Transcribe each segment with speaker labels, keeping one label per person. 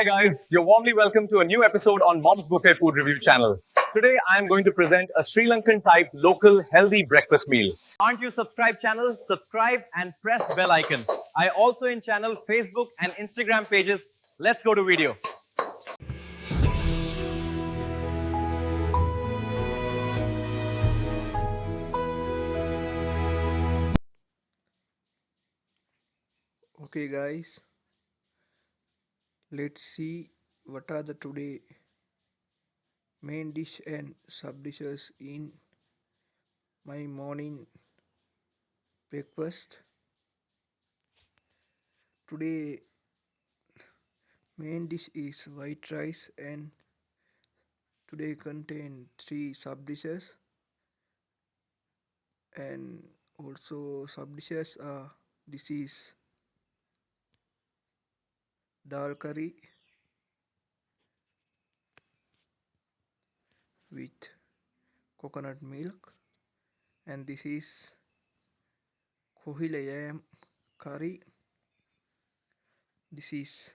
Speaker 1: Hi guys, you're warmly welcome to a new episode on Mom's Buffet Food Review channel. Today I am going to present a Sri Lankan type local healthy breakfast meal. Aren't you subscribed channel? Subscribe and press bell icon. I also in channel Facebook and Instagram pages. Let's go to video.
Speaker 2: Okay guys, let's see what are the today main dish and sub dishes in my morning breakfast. Today main dish is white rice and today contain three sub dishes and also sub dishes are this is dal curry with coconut milk and this is Kohila yam curry. This is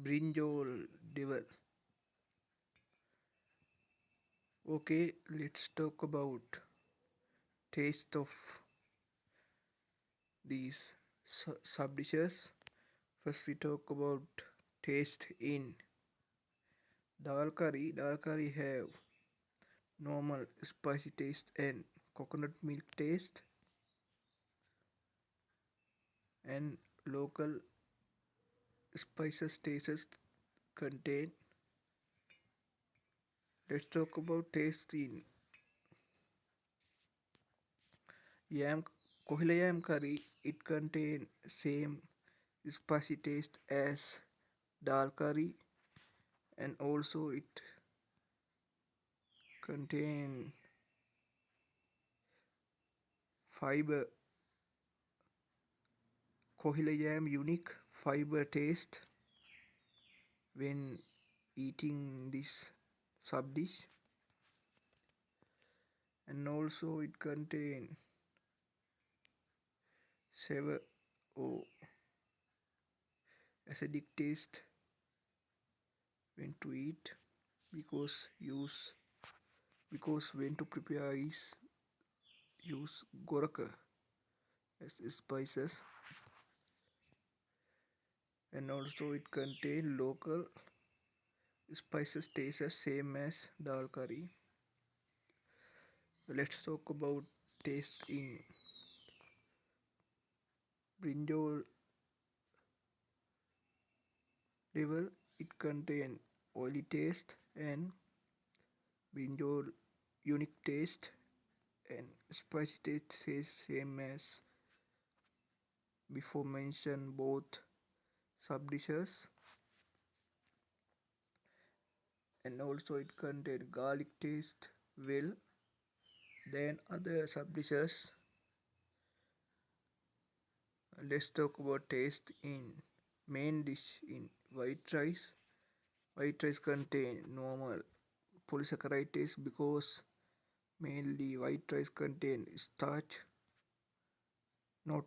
Speaker 2: Brinjal devil. Okay, let's talk about taste of these sub dishes. First, we talk about taste in dal curry. Dal curry have normal spicy taste and coconut milk taste, and local spices tastes contain. Let's talk about taste in yam Kohila yam curry. It contain same spicy taste as dal curry, and also it contain fiber. Kohila yam unique fiber taste when eating this sub dish, and also it contain sever or acidic taste when to eat because when to prepare is use goraka as spices, and also it contain local spices taste as same as dal curry. Let's talk about taste in brinjal level. It contain oily taste and brinjal unique taste and spicy taste says same as before mentioned both sub dishes, and also it contain garlic taste well than other sub dishes. Let's talk about taste in main dish in white rice. White rice contain normal polysaccharide taste because mainly white rice contain starch, not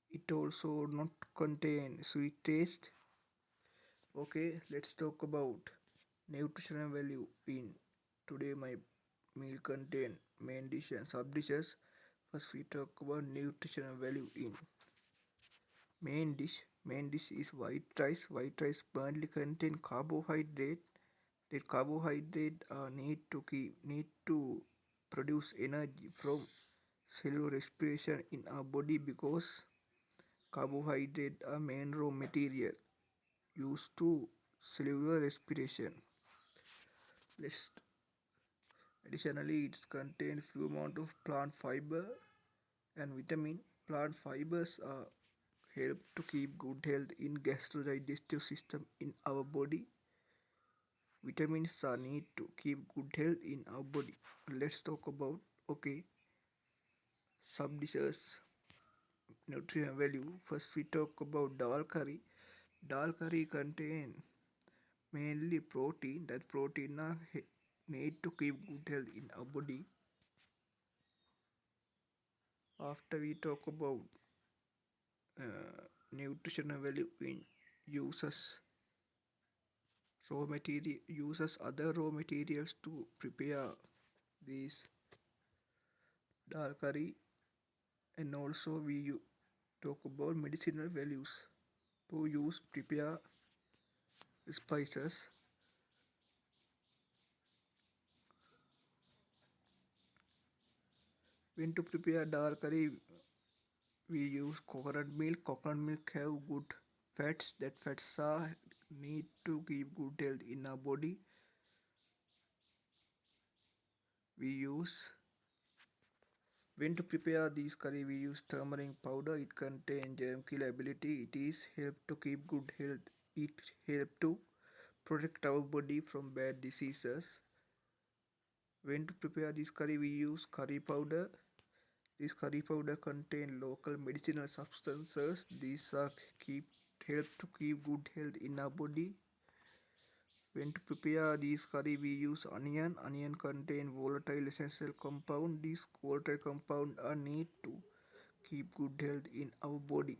Speaker 2: it also not contain sweet taste. Okay, let's talk about nutritional value in today my meal contain main dish and sub dishes. First we talk about nutritional value in main dish. Main dish is white rice. White rice mainly contain carbohydrate. That carbohydrate need to produce energy from cellular respiration in our body because carbohydrate are main raw material used to cellular respiration. Let's Additionally, it contains few amount of plant fiber and vitamin. Plant fibers help to keep good health in gastro-digestive system in our body. Vitamins are need to keep good health in our body. Let's talk about okay sub dishes nutrient value. First, we talk about dal curry. Dal curry contain mainly protein. That protein are need to keep good health in our body. After we talk about nutritional value in uses uses other raw materials to prepare these dal curry, and also talk about medicinal values to use prepare spices. When to prepare dal curry, we use coconut milk. Coconut milk have good fats. That fats are need to give good health in our body. We use When to prepare this curry, we use turmeric powder. It contains germ kill ability. It is help to keep good health. It help to protect our body from bad diseases. When to prepare this curry, we use curry powder. This curry powder contain local medicinal substances. These are keep help to keep good health in our body. When to prepare this curry, we use onion. Onion contain volatile essential compound. These volatile compound are need to keep good health in our body.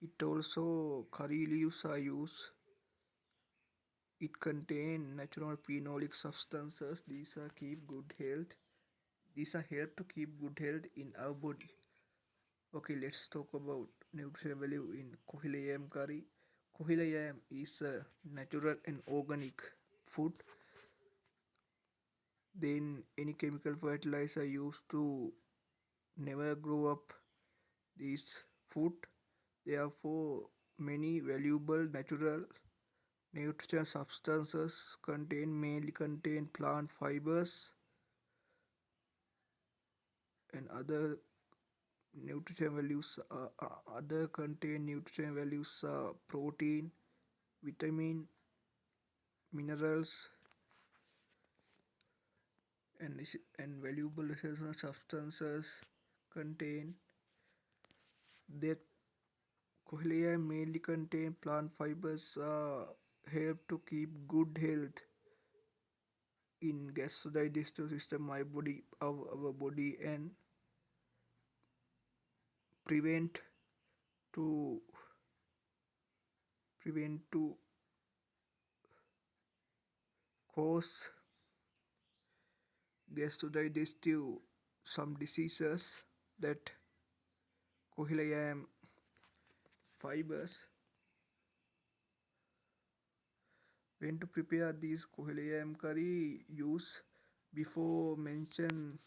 Speaker 2: It also curry leaves are used. It contain natural phenolic substances. These are keep good health. These are help to keep good health in our body. Okay, let's talk about nutritional value in Kohila yam curry. Kohila yam is a natural and organic food. Then any chemical fertilizer used to never grow up this food. Therefore, many valuable natural nutrition substances mainly contain plant fibers and other contain nutrition values protein, vitamin, minerals, and valuable essential substances contain that Kohila mainly contain plant fibers help to keep good health in gastrodigestive system, our body, and prevent to prevent to cause gastrodigestive some diseases that Kohila yam fibers. When to prepare this Kohila yam curry, use before mentioned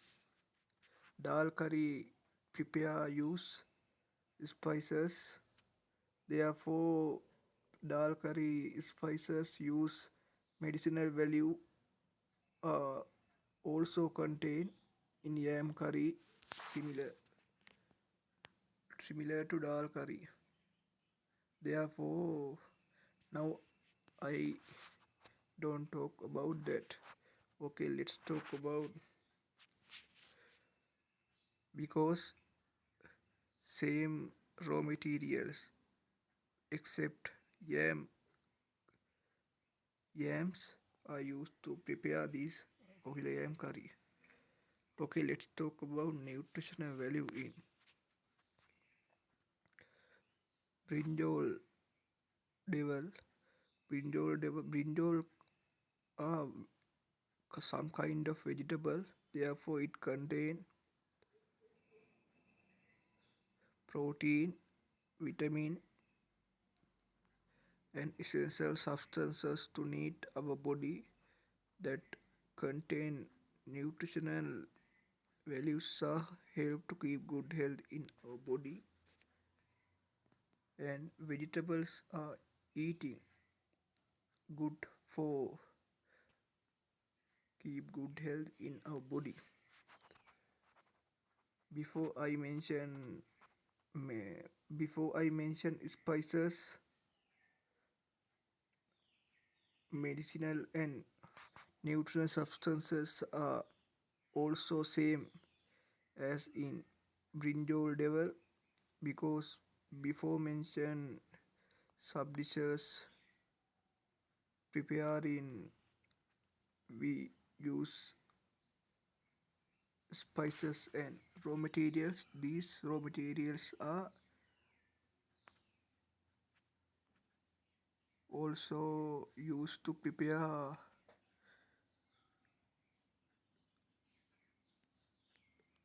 Speaker 2: dal curry prepare use spices. Therefore, dal curry spices use medicinal value also contain in yam curry similar similar to dal curry. Therefore, now I don't talk about that. Okay, let's talk about because same raw materials except yams are used to prepare this Kohila yam curry. Okay, let's talk about nutritional value in brinjal devil. Brinjal are some kind of vegetable. Therefore, it contain protein, vitamin, and essential substances to need our body that contain nutritional values help to keep good health in our body, and vegetables are eating good for keep good health in our body. Before I mention before I mention spices, medicinal and nutrient substances are also same as in brinjal devil, because before mentioned sub dishes prepare in we use spices and raw materials. These raw materials are also used to prepare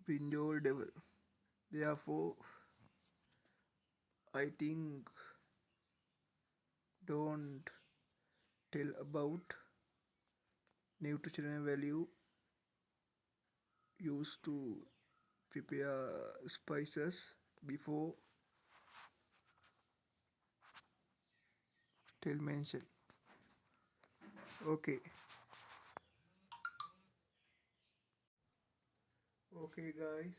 Speaker 2: Brinjal devil. Therefore, I think don't tell about nutritional value used to prepare spices before tell mention. Okay. Okay guys,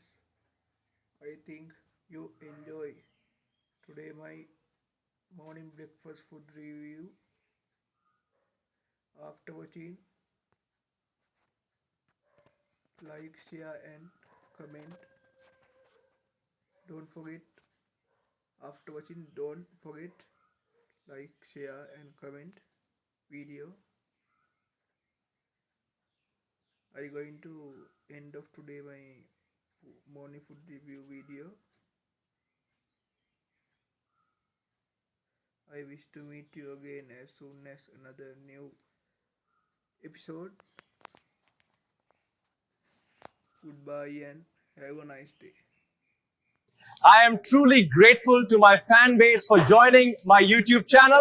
Speaker 2: I think you enjoy today my morning breakfast food review. After watching, like, share and comment. Don't forget, after watching, don't forget like, share and comment video. I going to end of today my morning food review video. I wish to meet you again as soon as another new episode. Goodbye and have a nice day.
Speaker 1: I am truly grateful to my fan base for joining my YouTube channel.